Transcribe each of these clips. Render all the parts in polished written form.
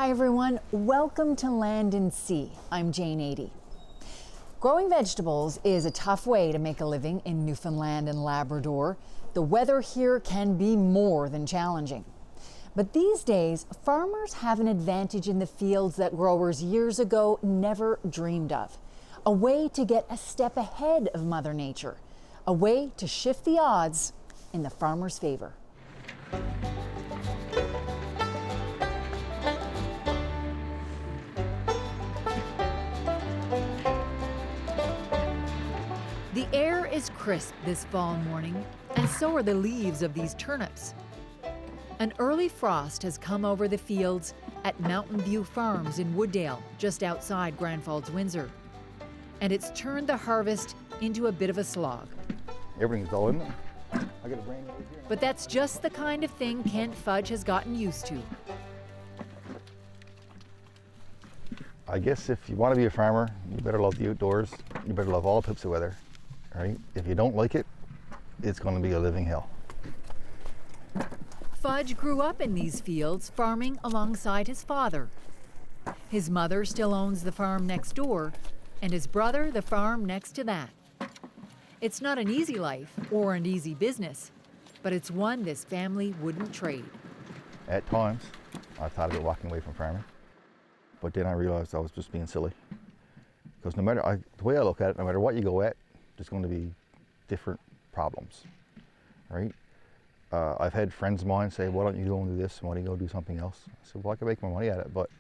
Hi everyone, welcome to Land and Sea. I'm Jane Adey. Growing vegetables is a tough way to make a living in Newfoundland and Labrador. The weather here can be more than challenging. But these days, farmers have an advantage in the fields that growers years ago never dreamed of. A way to get a step ahead of Mother Nature. A way to shift the odds in the farmer's favor. The air is crisp this fall morning, and so are the leaves of these turnips. An early frost has come over the fields at Mountain View Farms in Wooddale, just outside Grand Falls, Windsor. And it's turned the harvest into a bit of a slog. Everything's dull, isn't it? I got a brand new here. But that's just the kind of thing Kent Fudge has gotten used to. I guess if you want to be a farmer, you better love the outdoors. You better love all types of weather, right? If you don't like it, it's going to be a living hell. Fudge grew up in these fields, farming alongside his father. His mother still owns the farm next door, and his brother the farm next to that. It's not an easy life or an easy business, but it's one this family wouldn't trade. At times, I thought about walking away from farming, but then I realized I was just being silly. Because the way I look at it, no matter what you go at, there's going to be different problems, right? I've had friends of mine say, why don't you go and do this, and why don't you go do something else? I said, well, I can make my money at it, but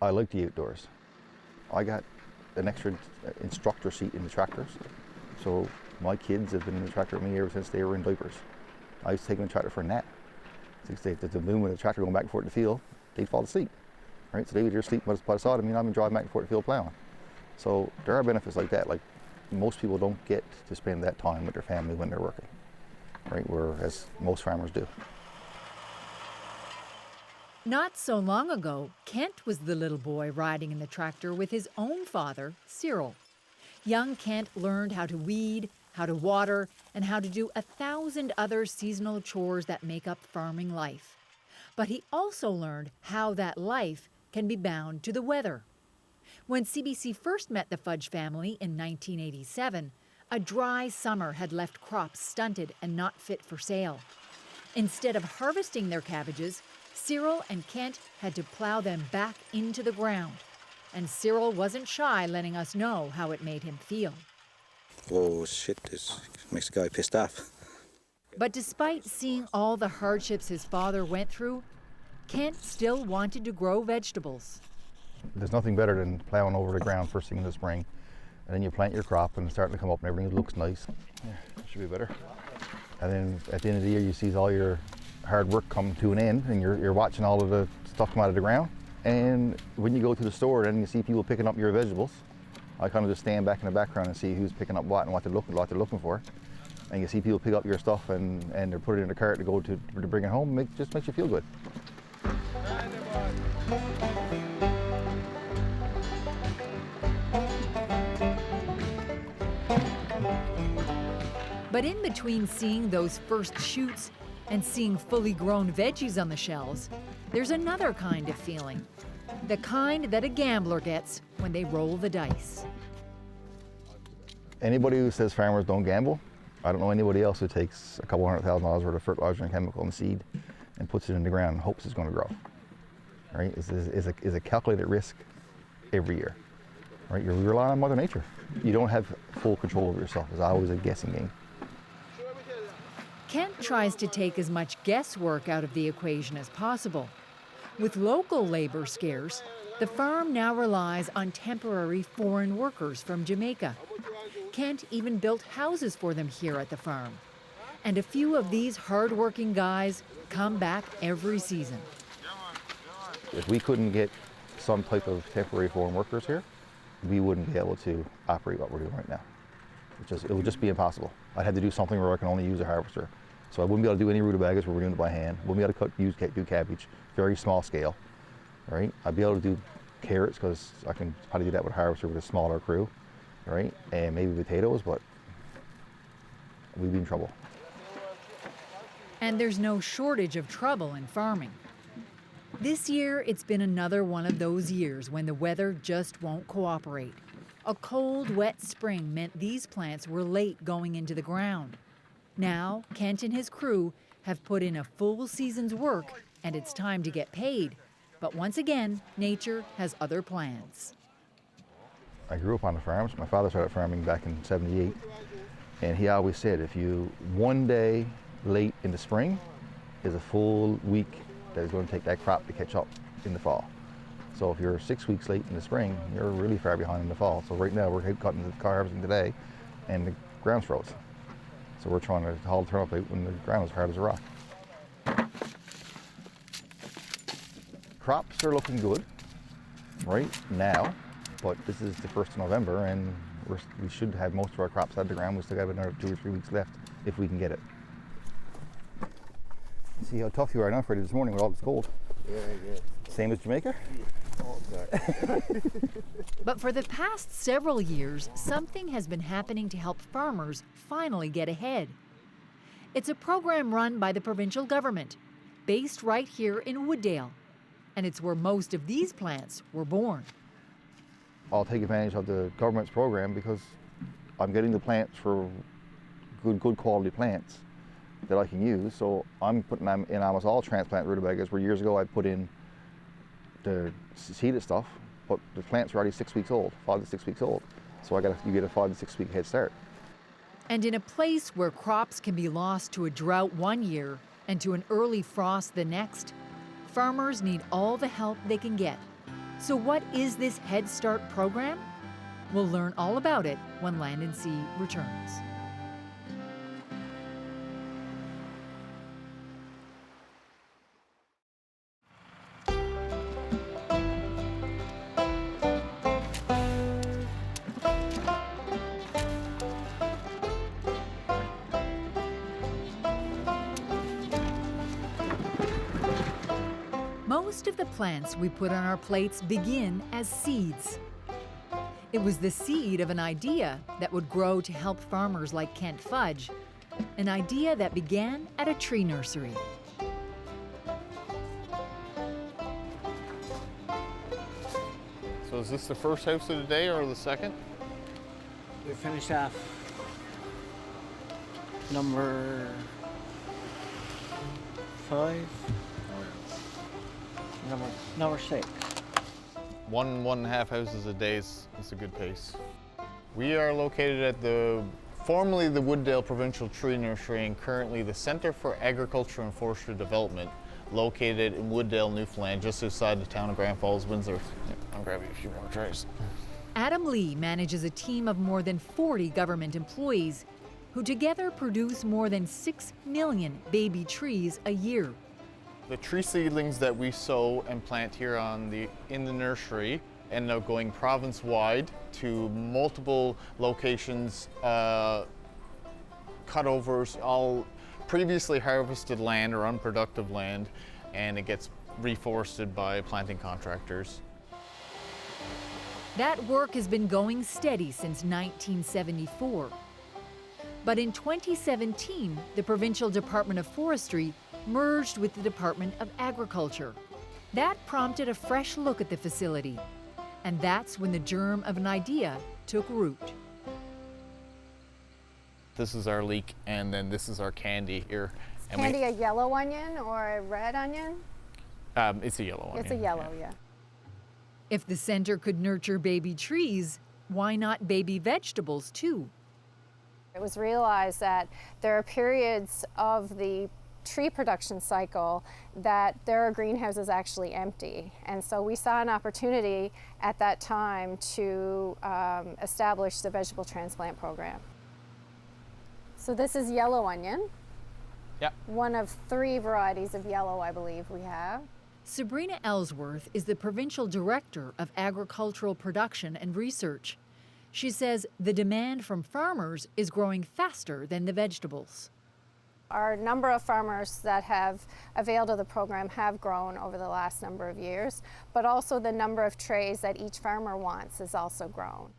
I like the outdoors. I got an extra instructor seat in the tractors, so my kids have been in the tractor with me ever since they were in diapers. I used to take them in the tractor for a nap. If the moon with the tractor going back and forth in the field, they'd fall asleep, right? So they would just sleep by the side of me, and I've been driving back and forth to the field plowing. So there are benefits like that. Like most people don't get to spend that time with their family when they're working, right? Whereas most farmers do. Not so long ago, Kent was the little boy riding in the tractor with his own father, Cyril. Young Kent learned how to weed, how to water, and how to do 1,000 other seasonal chores that make up farming life. But he also learned how that life can be bound to the weather. When CBC first met the Fudge family in 1987, a dry summer had left crops stunted and not fit for sale. Instead of harvesting their cabbages, Cyril and Kent had to plow them back into the ground. And Cyril wasn't shy letting us know how it made him feel. Oh shit, this makes the guy pissed off. But despite seeing all the hardships his father went through, Kent still wanted to grow vegetables. There's nothing better than plowing over the ground first thing in the spring, and then you plant your crop and it's starting to come up and everything looks nice. Yeah, should be better. And then at the end of the year you see all your hard work come to an end, and you're watching all of the stuff come out of the ground. And when you go to the store and you see people picking up your vegetables, I kind of just stand back in the background and see who's picking up what and what they're looking for. And you see people pick up your stuff and they're putting it in the cart to bring it home. Just makes you feel good. But in between seeing those first shoots and seeing fully grown veggies on the shelves, there's another kind of feeling. The kind that a gambler gets when they roll the dice. Anybody who says farmers don't gamble, I don't know anybody else who takes a couple $100,000 worth of fertilizer and chemical and seed and puts it in the ground and hopes it's going to grow. Right? It's a calculated risk every year. Right? You're relying on Mother Nature. You don't have full control over yourself. It's always a guessing game. Kent tries to take as much guesswork out of the equation as possible. With local labor scarce, the farm now relies on temporary foreign workers from Jamaica. Kent even built houses for them here at the farm. And a few of these hard-working guys come back every season. If we couldn't get some type of temporary foreign workers here, we wouldn't be able to operate what we're doing right now. It would just be impossible. I'd have to do something where I can only use a harvester. So I wouldn't be able to do any rutabagas where we're doing it by hand. Wouldn't be able to do cabbage, very small scale, right? I'd be able to do carrots because I can probably do that with a harvester with a smaller crew, right? And maybe potatoes, but we'd be in trouble. And there's no shortage of trouble in farming. This year, it's been another one of those years when the weather just won't cooperate. A cold, wet spring meant these plants were late going into the ground. Now, Kent and his crew have put in a full season's work, and it's time to get paid. But once again, nature has other plans. I grew up on the farms. My father started farming back in '78, and he always said if you one day late in the spring is a full week that is going to take that crop to catch up in the fall. So if you're 6 weeks late in the spring, you're really far behind in the fall. So right now we're cutting the harvesting today, and the ground's froze. So we're trying to haul the turnip out when the ground is hard as a rock. Crops are looking good right now, but this is the 1st of November, and we should have most of our crops out of the ground. We still have another 2 or 3 weeks left if we can get it. See how tough you are now, Freddie, this morning with all this cold. Yeah. Same as Jamaica? Oh, God. But for the past several years, something has been happening to help farmers finally get ahead. It's a program run by the provincial government, based right here in Wooddale, and it's where most of these plants were born. I'll take advantage of the government's program because I'm getting the plants for good quality plants that I can use. So I'm putting them in almost all transplant rutabagas, where years ago I put in the seeded stuff, but the plants are already 6 weeks old, 5 to 6 weeks old. So you get a 5 to 6 week head start. And in a place where crops can be lost to a drought one year and to an early frost the next, farmers need all the help they can get. So what is this Head Start program? We'll learn all about it when Land and Sea returns. Most of the plants we put on our plates begin as seeds. It was the seed of an idea that would grow to help farmers like Kent Fudge, an idea that began at a tree nursery. So is this the first house of the day or the second? We finished off number 5. Number 6. 1.5 houses a day is a good pace. We are located at formerly the Wooddale Provincial Tree Nursery and currently the Centre for Agriculture and Forestry Development, located in Wooddale, Newfoundland, just outside the town of Grand Falls, Windsor. I'm grabbing a few more trays. Adam Lee manages a team of more than 40 government employees who together produce more than 6 million baby trees a year. The tree seedlings that we sow and plant here in the nursery end up going province-wide to multiple locations, cutovers, all previously harvested land or unproductive land, and it gets reforested by planting contractors. That work has been going steady since 1974. But in 2017, the Provincial Department of Forestry merged with the Department of Agriculture. That prompted a fresh look at the facility, and that's when the germ of an idea took root. This is our leek, and then this is our candy here. Is candy a yellow onion or a red onion? It's a yellow onion. It's a yellow, yeah. If the center could nurture baby trees, why not baby vegetables too? It was realized that there are periods of the tree production cycle that there are greenhouses actually empty. And so we saw an opportunity at that time to establish the vegetable transplant program. So this is yellow onion. Yeah. One of 3 varieties of yellow, I believe we have. Sabrina Ellsworth is the Provincial Director of Agricultural Production and Research. She says the demand from farmers is growing faster than the vegetables. Our number of farmers that have availed of the program have grown over the last number of years, but also the number of trays that each farmer wants has also grown.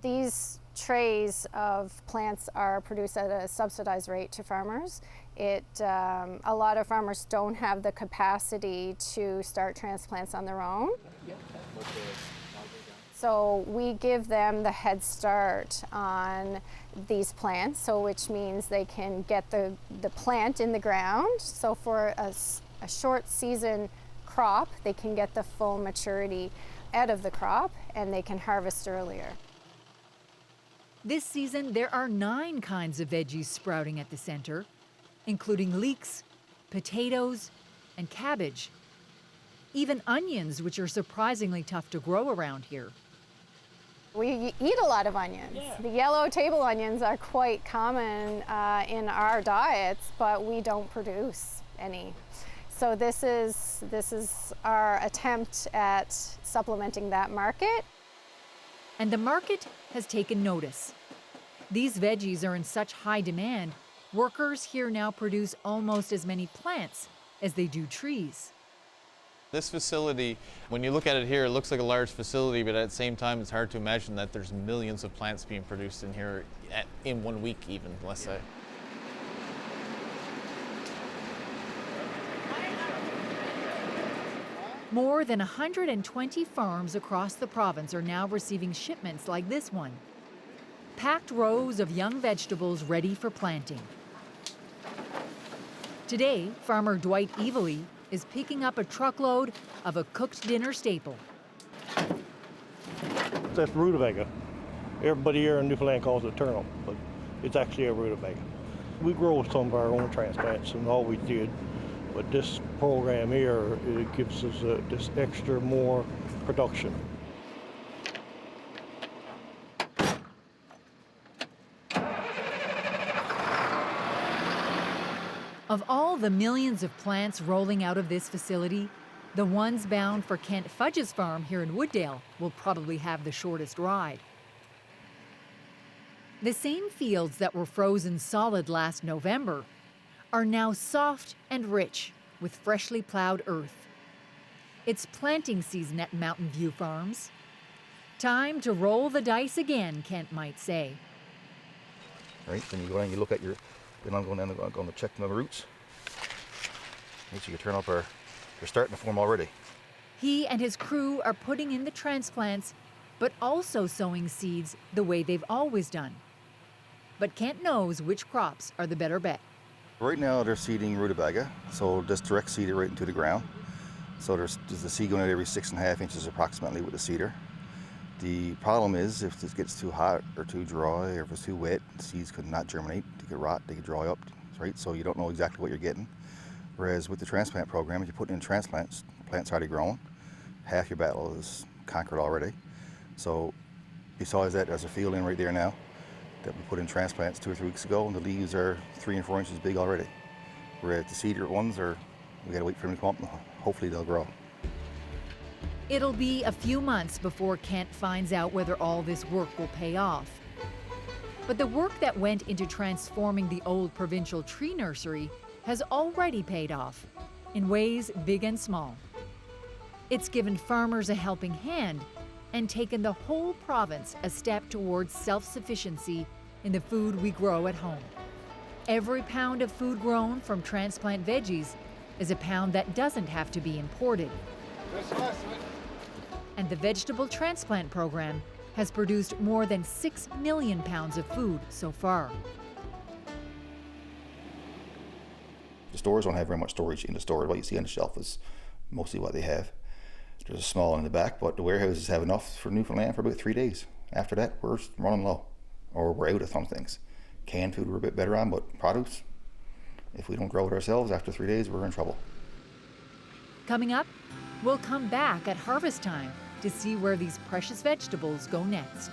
These trays of plants are produced at a subsidized rate to farmers, A lot of farmers don't have the capacity to start transplants on their own. So we give them the head start on these plants, so which means they can get the plant in the ground. So for a short season crop, they can get the full maturity out of the crop and they can harvest earlier. This season, there are 9 kinds of veggies sprouting at the center, including leeks, potatoes, and cabbage. Even onions, which are surprisingly tough to grow around here. We eat a lot of onions. Yeah. The yellow table onions are quite common in our diets, but we don't produce any. So this is our attempt at supplementing that market. And the market has taken notice. These veggies are in such high demand, workers here now produce almost as many plants as they do trees. This facility, when you look at it here, it looks like a large facility, but at the same time, it's hard to imagine that there's millions of plants being produced in here in 1 week even, let's say. More than 120 farms across the province are now receiving shipments like this one. Packed rows of young vegetables ready for planting. Today, farmer Dwight Evely is picking up a truckload of a cooked dinner staple. That's rutabaga. Everybody here in Newfoundland calls it turnip, but it's actually a rutabaga. We grow some of our own transplants and always did, but this program here, it gives us this extra more production. Of all the millions of plants rolling out of this facility, the ones bound for Kent Fudge's farm here in Wooddale will probably have the shortest ride. The same fields that were frozen solid last November are now soft and rich with freshly plowed earth. It's planting season at Mountain View Farms. Time to roll the dice again, Kent might say. Right, then you go down, you look at your, then I'm going down, I'm going to check my roots. Right, so you turn up they're starting to form already. He and his crew are putting in the transplants, but also sowing seeds the way they've always done. But Kent knows which crops are the better bet. Right now they're seeding rutabaga, so just direct seed it right into the ground. So there's the seed going out every 6.5 inches approximately with the seeder. The problem is if this gets too hot or too dry or if it's too wet, the seeds could not germinate, they could rot, they could dry up, right? So you don't know exactly what you're getting. Whereas with the transplant program, if you put in transplants, the plant's already grown, half your battle is conquered already. So besides that, there's a field in right there now that we put in transplants 2 or 3 weeks ago, and the leaves are 3 and 4 inches big already. Whereas the cedar ones we gotta wait for them to come up and hopefully they'll grow. It'll be a few months before Kent finds out whether all this work will pay off. But the work that went into transforming the old provincial tree nursery has already paid off, in ways big and small. It's given farmers a helping hand and taken the whole province a step towards self-sufficiency in the food we grow at home. Every pound of food grown from transplant veggies is a pound that doesn't have to be imported. And the vegetable transplant program has produced more than 6 million pounds of food so far. The stores don't have very much storage in the store. What you see on the shelf is mostly what they have. There's a small one in the back, but the warehouses have enough for Newfoundland for about 3 days. After that, we're running low, or we're out of some things. Canned food we're a bit better on, but produce, if we don't grow it ourselves, after 3 days, we're in trouble. Coming up, we'll come back at harvest time to see where these precious vegetables go next.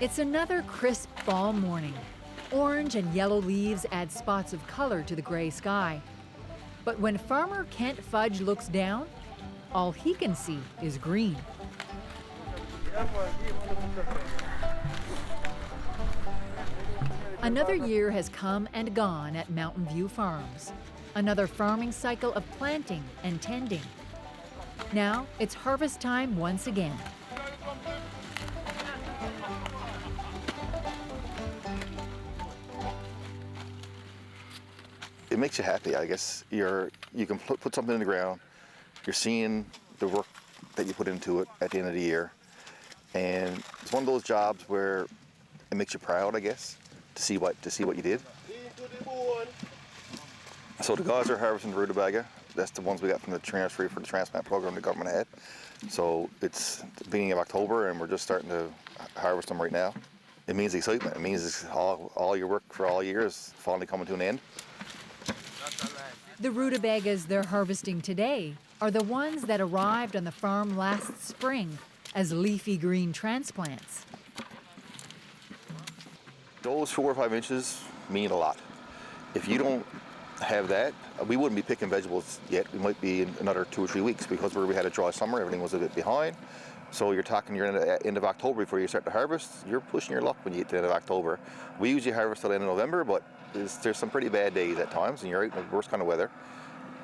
It's another crisp fall morning. Orange and yellow leaves add spots of color to the gray sky. But when farmer Kent Fudge looks down, all he can see is green. Another year has come and gone at Mountain View Farms. Another farming cycle of planting and tending. Now it's harvest time once again. It makes you happy, I guess. You can put something in the ground. You're seeing the work that you put into it at the end of the year. And it's one of those jobs where it makes you proud, I guess, to see what you did. So the guys are harvesting the rutabaga. That's the ones we got from the transfer for the transplant program the government had. So it's the beginning of October and we're just starting to harvest them right now. It means excitement. It means it's all your work for all year is finally coming to an end. The rutabagas they're harvesting today are the ones that arrived on the farm last spring as leafy green transplants. Those 4 or 5 inches mean a lot. If you don't have that, we wouldn't be picking vegetables yet. We might be in another 2 or 3 weeks because we had a dry summer, everything was a bit behind. So you're talking you're in the end of October before you start to harvest. You're pushing your luck when you get to the end of October. We usually harvest till the end of November, but there's some pretty bad days at times and you're out in the worst kind of weather.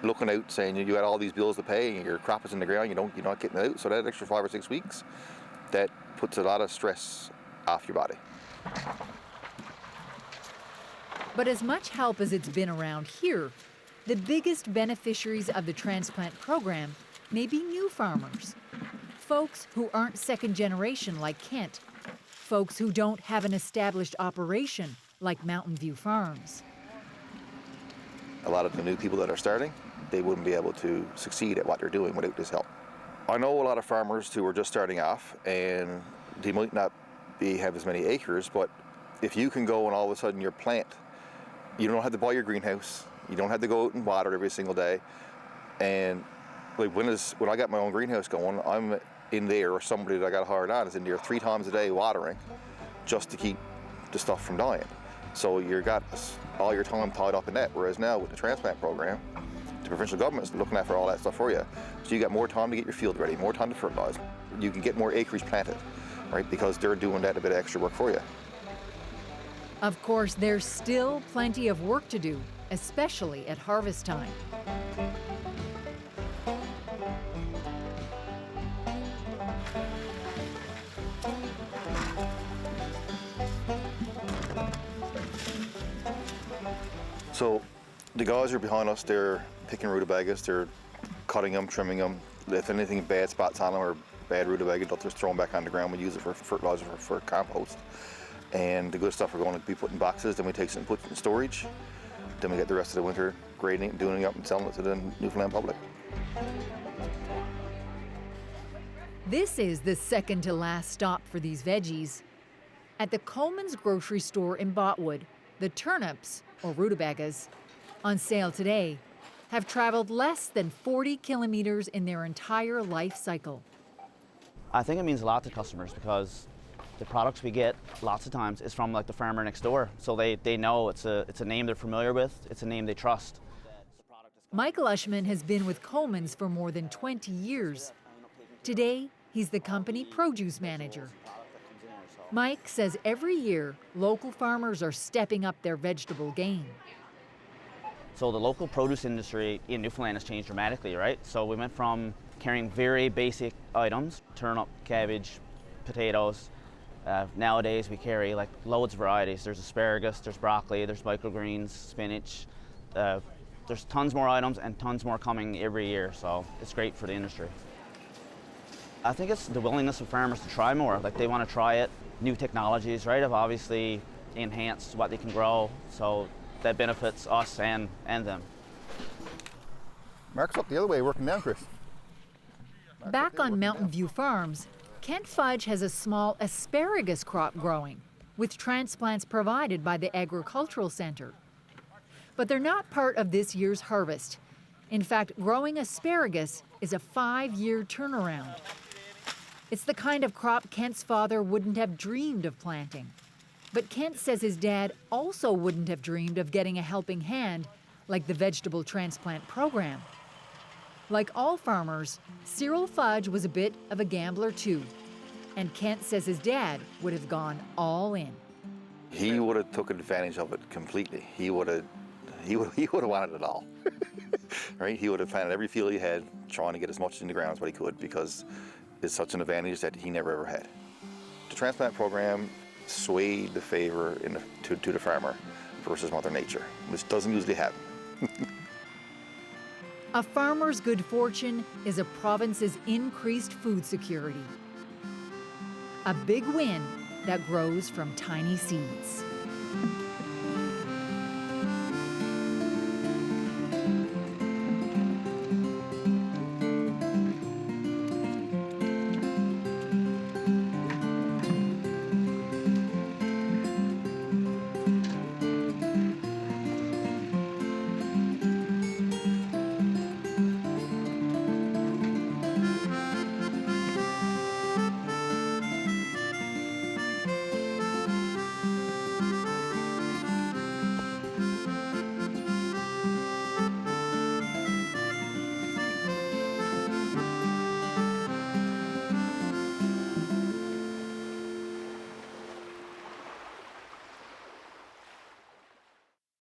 Looking out saying you got all these bills to pay and your crop is in the ground, you're not getting it out. So that extra 5 or 6 weeks, that puts a lot of stress off your body. But as much help as it's been around here, the biggest beneficiaries of the transplant program may be new farmers. Folks who aren't second generation like Kent. Folks who don't have an established operation like Mountain View Farms. A lot of the new people that are starting, they wouldn't be able to succeed at what they're doing without this help. I know a lot of farmers who are just starting off and they might not have as many acres, but if you can go and all of a sudden your plant, you don't have to buy your greenhouse, you don't have to go out and water it every single day. And like when I got my own greenhouse going, I'm in there, or somebody that I got hired on is in there 3 times a day watering just to keep the stuff from dying. So you got all your time tied up in that, whereas now with the transplant program, the provincial government's looking after all that stuff for you. So you got more time to get your field ready, more time to fertilize. You can get more acreage planted, right? Because they're doing that a bit of extra work for you. Of course, there's still plenty of work to do, especially at harvest time. So the guys are behind us, they're picking rutabagas, they're cutting them, trimming them. If anything bad spots on them or bad rutabaga, they'll just throw them back on the ground. We use it for fertilizer, for compost. And the good stuff we're going to be put in boxes, then we take some and put it in storage. Then we get the rest of the winter grading it and doing it up and selling it to the Newfoundland public. This is the second to last stop for these veggies. At the Coleman's grocery store in Botwood, the turnips, or rutabagas, on sale today, have traveled less than 40 kilometers in their entire life cycle. I think it means a lot to customers because the products we get lots of times is from like the farmer next door. So they know it's a name they're familiar with, it's a name they trust. Michael Ushman has been with Coleman's for more than 20 years. Today, he's the company produce manager. Mike says every year, local farmers are stepping up their vegetable game. So the local produce industry in Newfoundland has changed dramatically, right? So we went from carrying very basic items, turnip, cabbage, potatoes. Nowadays we carry like loads of varieties. There's asparagus, there's broccoli, there's microgreens, spinach. There's tons more items and tons more coming every year, so it's great for the industry. I think it's the willingness of farmers to try more. Like they want to try it. New technologies, right, have obviously enhanced what they can grow, so that benefits us and them. Mark's up the other way, working down, Chris. Back on Mountain View Farms, Kent Fudge has a small asparagus crop growing, with transplants provided by the Agricultural Center. But they're not part of this year's harvest. In fact, growing asparagus is a 5-year turnaround. It's the kind of crop Kent's father wouldn't have dreamed of planting. But Kent says his dad also wouldn't have dreamed of getting a helping hand like the vegetable transplant program. Like all farmers, Cyril Fudge was a bit of a gambler too. And Kent says his dad would have gone all in. He would have took advantage of it completely. He would have wanted it all. Right? He would have planted every field he had, trying to get as much in the ground as what he could, because it's such an advantage that he never ever had. The transplant program swayed the favor to the farmer versus Mother Nature, which doesn't usually happen. A farmer's good fortune is a province's increased food security. A big win that grows from tiny seeds.